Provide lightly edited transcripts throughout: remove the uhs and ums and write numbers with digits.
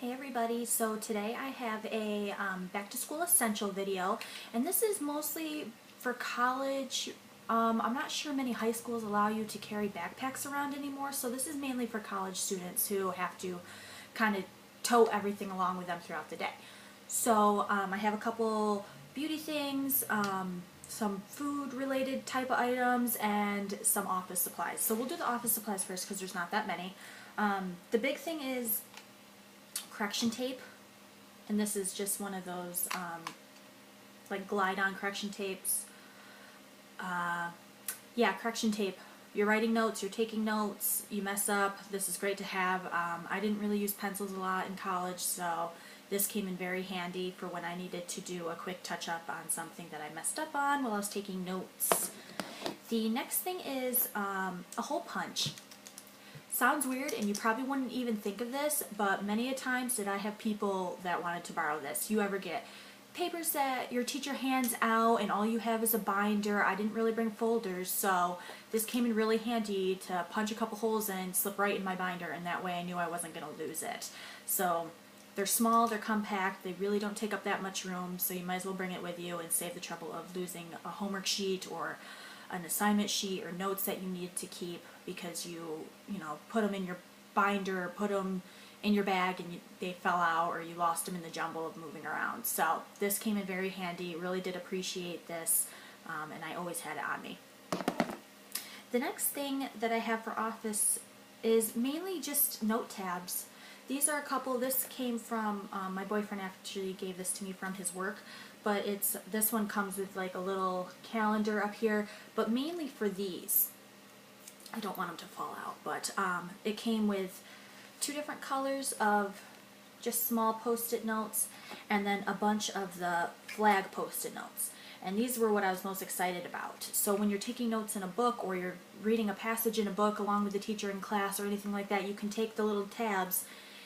Hey everybody, so today I have a back to school essential video, and this is mostly for college. I'm not sure many high schools allow you to carry backpacks around anymore, so this is mainly for college students who have to kind of tote everything along with them throughout the day. So I have a couple beauty things, some food related type of items, and some office supplies. So we'll do the office supplies first because there's not that many. The big thing is correction tape, and this is just one of those like glide-on correction tapes. Yeah, correction tape. You're writing notes, you're taking notes, you mess up, this is great to have. I didn't really use pencils a lot in college, so this came in very handy for when I needed to do a quick touch-up on something that I messed up on while I was taking notes. The next thing is a hole punch. Sounds weird, and you probably wouldn't even think of this, but many a times did I have people that wanted to borrow this. You ever get papers that your teacher hands out and all you have is a binder? I didn't really bring folders, so this came in really handy to punch a couple holes in, slip right in my binder, and that way I knew I wasn't going to lose it. So they're small, they're compact, they really don't take up that much room, so you might as well bring it with you and save the trouble of losing a homework sheet or an assignment sheet or notes that you need to keep because you put them in your binder, put them in your bag, and they fell out, or you lost them in the jumble of moving around. So this came in very handy. Really did appreciate this, and I always had it on me. The next thing that I have for office is mainly just note tabs. These are a couple. This came from my boyfriend. Actually gave this to me from his work, but this one comes with like a little calendar up here, but mainly for these. I don't want them to fall out, but it came with 2 different colors of just small post-it notes, and then a bunch of the flag post-it notes. And these were what I was most excited about. So when you're taking notes in a book, or you're reading a passage in a book along with the teacher in class or anything like that, you can take the little tabs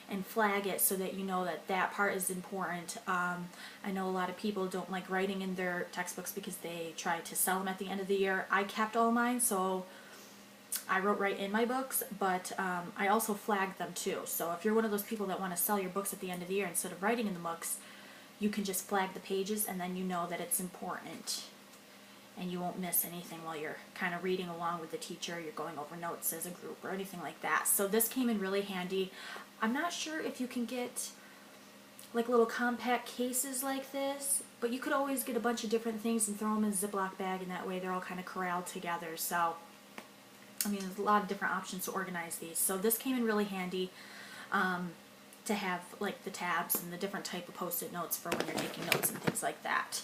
and flag it so that you know that that part is important. I know a lot of people don't like writing in their textbooks because they try to sell them at the end of the year. I kept all mine, so I wrote right in my books, but I also flagged them too. So if you're one of those people that want to sell your books at the end of the year, instead of writing in the books, you can just flag the pages, and then you know that it's important and you won't miss anything while you're kind of reading along with the teacher, you're going over notes as a group or anything like that. So this came in really handy. I'm not sure if you can get like little compact cases like this, but you could always get a bunch of different things and throw them in a Ziploc bag, and that way they're all kind of corralled together. So I mean, there's a lot of different options to organize these. So this came in really handy to have like the tabs and the different type of post-it notes for when you're taking notes and things like that.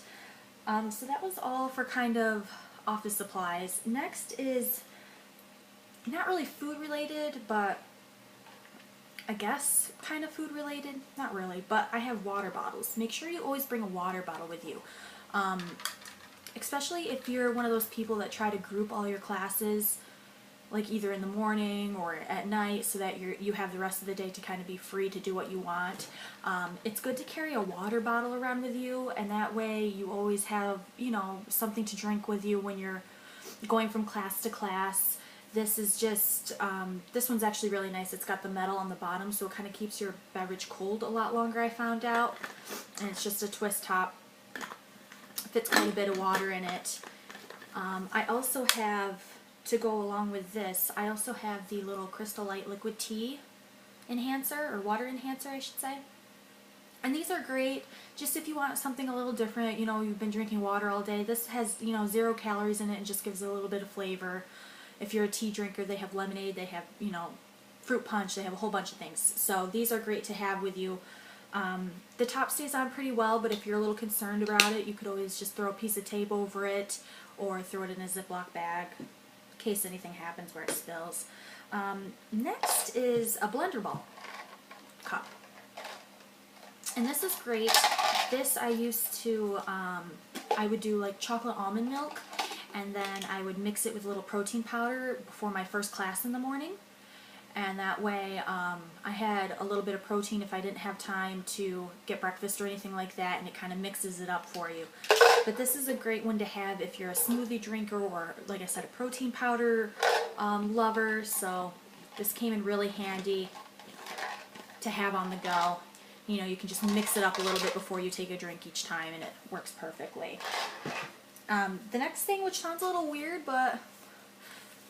So that was all for kind of office supplies. Next is not really food related, but I guess kind of food related. Not really, but I have water bottles. Make sure you always bring a water bottle with you. Especially if you're one of those people that try to group all your classes, like either in the morning or at night, so that you have the rest of the day to kind of be free to do what you want. It's good to carry a water bottle around with you, and that way you always have, something to drink with you when you're going from class to class. This is just, this one's actually really nice. It's got the metal on the bottom, so it kind of keeps your beverage cold a lot longer, I found out. And it's just a twist top. Fits quite a bit of water in it. I also have, to go along with this, I also have the little Crystal Light liquid tea enhancer, or water enhancer I should say. And these are great just if you want something a little different. You've been drinking water all day. This has 0 calories in it and just gives it a little bit of flavor. If you're a tea drinker, they have lemonade, they have fruit punch, they have a whole bunch of things. So these are great to have with you. The top stays on pretty well, but if you're a little concerned about it, you could always just throw a piece of tape over it or throw it in a Ziploc bag in case anything happens where it spills. Next is a blender ball cup. And this is great. This I used to, I would do like chocolate almond milk, and then I would mix it with a little protein powder before my first class in the morning. And that way I had a little bit of protein if I didn't have time to get breakfast or anything like that, and it kind of mixes it up for you. But this is a great one to have if you're a smoothie drinker, or like I said, a protein powder lover. So this came in really handy to have on the go. You know, you can just mix it up a little bit before you take a drink each time, and it works perfectly. The next thing, which sounds a little weird, but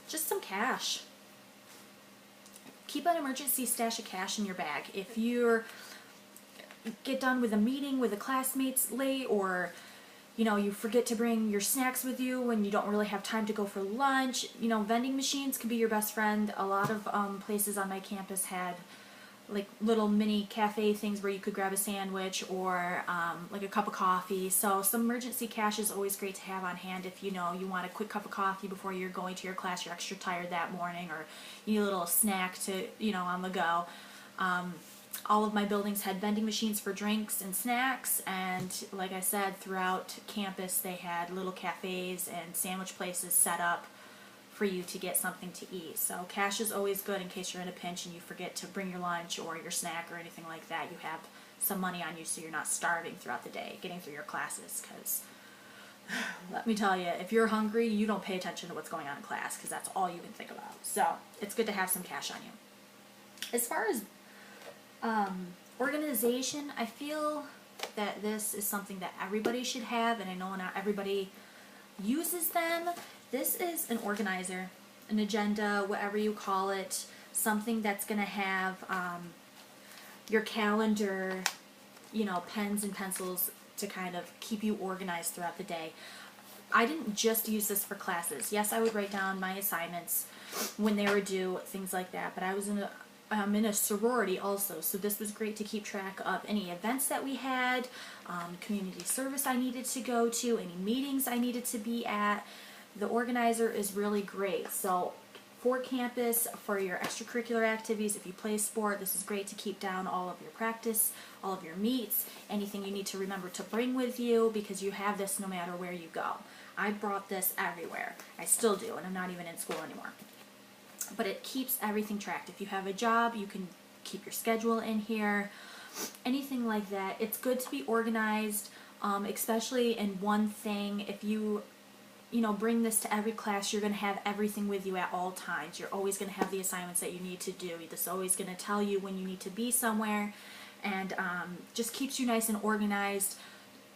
just some cash. Keep an emergency stash of cash in your bag. If you get done with a meeting with the classmates late, or you know, you forget to bring your snacks with you and you don't really have time to go for lunch, you know, vending machines can be your best friend. A lot of places on my campus had like little mini cafe things where you could grab a sandwich or like a cup of coffee. So some emergency cash is always great to have on hand if you know you want a quick cup of coffee before you're going to your class, you're extra tired that morning, or you need a little snack to, you know, on the go. All of my buildings had vending machines for drinks and snacks, and like I said, throughout campus they had little cafes and sandwich places set up for you to get something to eat. So cash is always good in case you're in a pinch and you forget to bring your lunch or your snack or anything like that. You have some money on you so you're not starving throughout the day getting through your classes, because let me tell you, if you're hungry, you don't pay attention to what's going on in class because that's all you can think about. So it's good to have some cash on you. As far as organization, I feel that this is something that everybody should have, and I know not everybody uses them. This is an organizer, an agenda, whatever you call it, something that's going to have your calendar, you know, pens and pencils to kind of keep you organized throughout the day. I didn't just use this for classes. Yes, I would write down my assignments when they were due, things like that, but I was in a sorority also, so this was great to keep track of any events that we had, community service I needed to go to, any meetings I needed to be at. The organizer is really great. So for campus, for your extracurricular activities, if you play sport, this is great to keep down all of your practice, all of your meets, anything you need to remember to bring with you, because you have this no matter where you go. I brought this everywhere. I still do, and I'm not even in school anymore. But it keeps everything tracked. If you have a job, you can keep your schedule in here, anything like that. It's good to be organized, especially in one thing. If you know, bring this to every class, you're going to have everything with you at all times. You're always going to have the assignments that you need to do. This is always going to tell you when you need to be somewhere, and just keeps you nice and organized,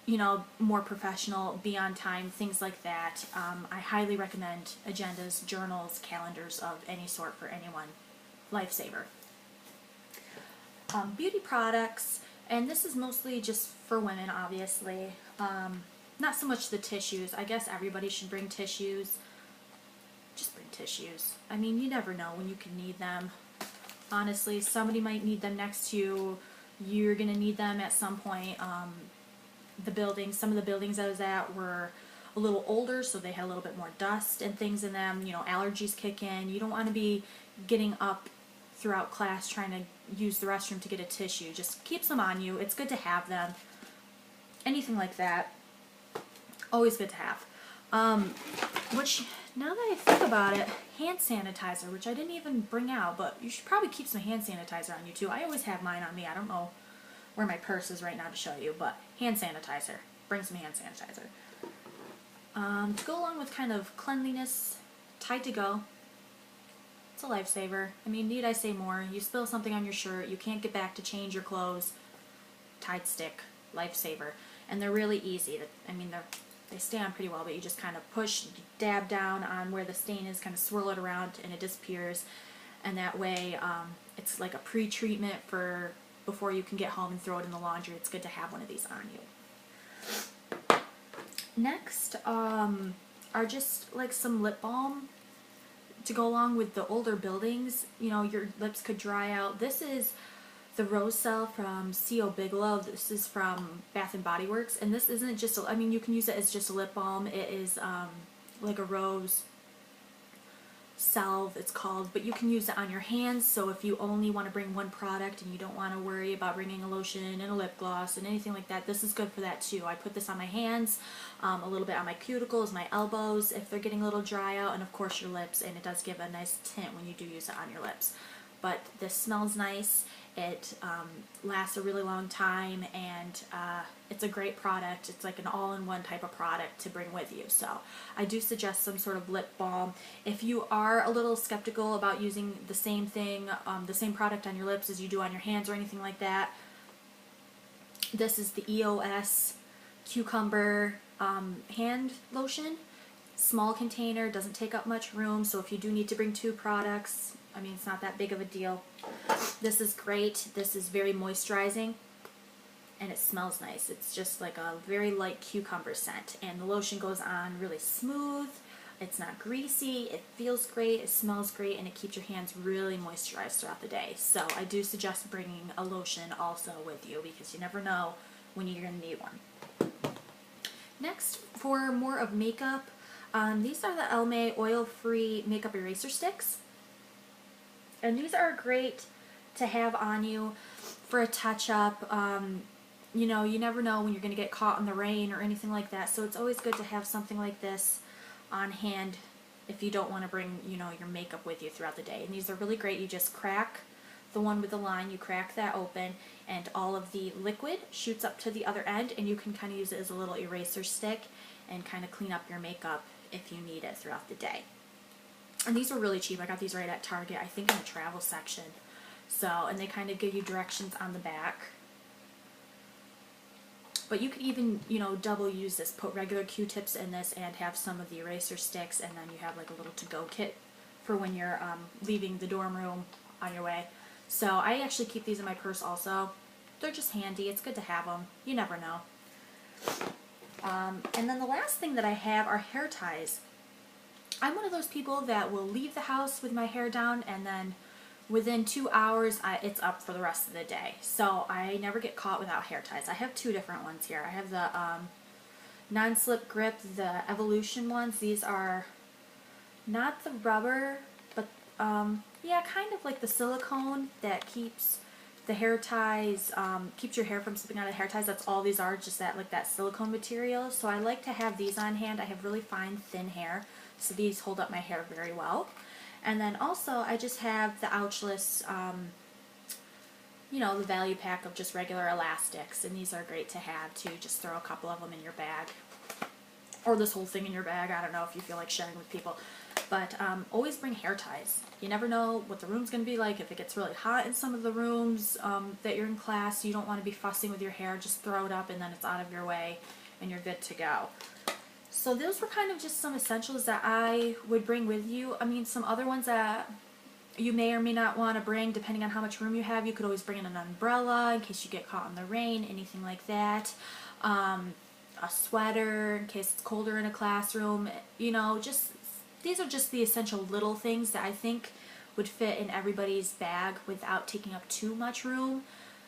you know, more professional, be on time, things like that. I highly recommend agendas, journals, calendars of any sort for anyone. Lifesaver. Beauty products, and this is mostly just for women, obviously. Not so much the tissues. I guess everybody should bring tissues. Just bring tissues. I mean, you never know when you can need them. Honestly, somebody might need them next to you. You're going to need them at some point. Some of the buildings I was at were a little older, so they had a little bit more dust and things in them. You know, allergies kick in. You don't want to be getting up throughout class trying to use the restroom to get a tissue. Just keep them on you. It's good to have them. Anything like that, always good to have. Which, now that I think about it, hand sanitizer, which I didn't even bring out, but you should probably keep some hand sanitizer on you too. I always have mine on me. I don't know where my purse is right now to show you, but hand sanitizer. Bring some hand sanitizer. To go along with kind of cleanliness, Tide to Go. It's a lifesaver. I mean, need I say more? You spill something on your shirt, you can't get back to change your clothes. Tide stick, lifesaver. And they're really easy. I mean, they stay on pretty well, but you just kind of push, dab down on where the stain is, kind of swirl it around, and it disappears. And that way, it's like a pre-treatment for before you can get home and throw it in the laundry. It's good to have one of these on you. Next are just like some lip balm to go along with the older buildings. You know, your lips could dry out. This is the Rose Cell from C.O. Bigelow. This is from Bath and Body Works, and this isn't just I mean, you can use it as just a lip balm. It is like a rose salve, it's called, but you can use it on your hands. So if you only want to bring one product and you don't want to worry about bringing a lotion and a lip gloss and anything like that, this is good for that too. I put this on my hands, a little bit on my cuticles, my elbows if they're getting a little dry out, and of course your lips, and it does give a nice tint when you do use it on your lips. But this smells nice. It lasts a really long time, and it's a great product. It's like an all-in-one type of product to bring with you. So I do suggest some sort of lip balm. If you are a little skeptical about using the same thing, the same product on your lips as you do on your hands or anything like that, This is the EOS cucumber hand lotion. Small container, doesn't take up much room, so if you do need to bring 2 products, I mean, it's not that big of a deal. This is great. This is very moisturizing, and it smells nice. It's just like a very light cucumber scent, and the lotion goes on really smooth. It's not greasy, it feels great, it smells great, and it keeps your hands really moisturized throughout the day. So I do suggest bringing a lotion also with you, because you never know when you're going to need one. Next, for more of makeup, these are the Elme oil-free makeup eraser sticks. And these are great to have on you for a touch-up. You know, you never know when you're going to get caught in the rain or anything like that, so it's always good to have something like this on hand if you don't want to bring, you know, your makeup with you throughout the day. And these are really great. You just crack the one with the line, you crack that open, and all of the liquid shoots up to the other end, and you can kind of use it as a little eraser stick and kind of clean up your makeup if you need it throughout the day. And these were really cheap. I got these right at Target, I think in the travel section. So, and they kind of give you directions on the back. But you could even, you know, double use this. Put regular Q-tips in this and have some of the eraser sticks, and then you have like a little to-go kit for when you're leaving the dorm room on your way. So I actually keep these in my purse also. They're just handy. It's good to have them. You never know. And then the last thing that I have are hair ties. I'm one of those people that will leave the house with my hair down, and then within 2 hours it's up for the rest of the day. So I never get caught without hair ties. I have 2 different ones here. I have the non-slip grip, the Evolution ones. These are not the rubber, but yeah, kind of like the silicone that keeps the hair ties, keeps your hair from slipping out of hair ties. That's all these are, just that, like that silicone material. So I like to have these on hand. I have really fine, thin hair, so these hold up my hair very well. And then also I just have the Ouchless, you know, the value pack of just regular elastics, and these are great to have too. Just throw a couple of them in your bag, or this whole thing in your bag. I don't know if you feel like sharing with people. But always bring hair ties. You never know what the room's going to be like. If it gets really hot in some of the rooms that you're in class, you don't want to be fussing with your hair. Just throw it up and then it's out of your way and you're good to go. So those were kind of just some essentials that I would bring with you. I mean, some other ones that you may or may not want to bring, depending on how much room you have. You could always bring in an umbrella in case you get caught in the rain, anything like that. A sweater in case it's colder in a classroom. You know, just these are just the essential little things that I think would fit in everybody's bag without taking up too much room.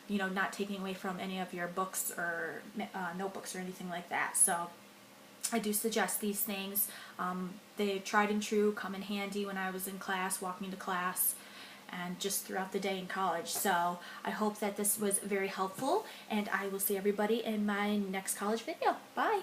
You know, not taking away from any of your books or notebooks or anything like that. So I do suggest these things. They tried and true, come in handy when I was in class, walking to class, and just throughout the day in college. So I hope that this was very helpful, and I will see everybody in my next college video. Bye!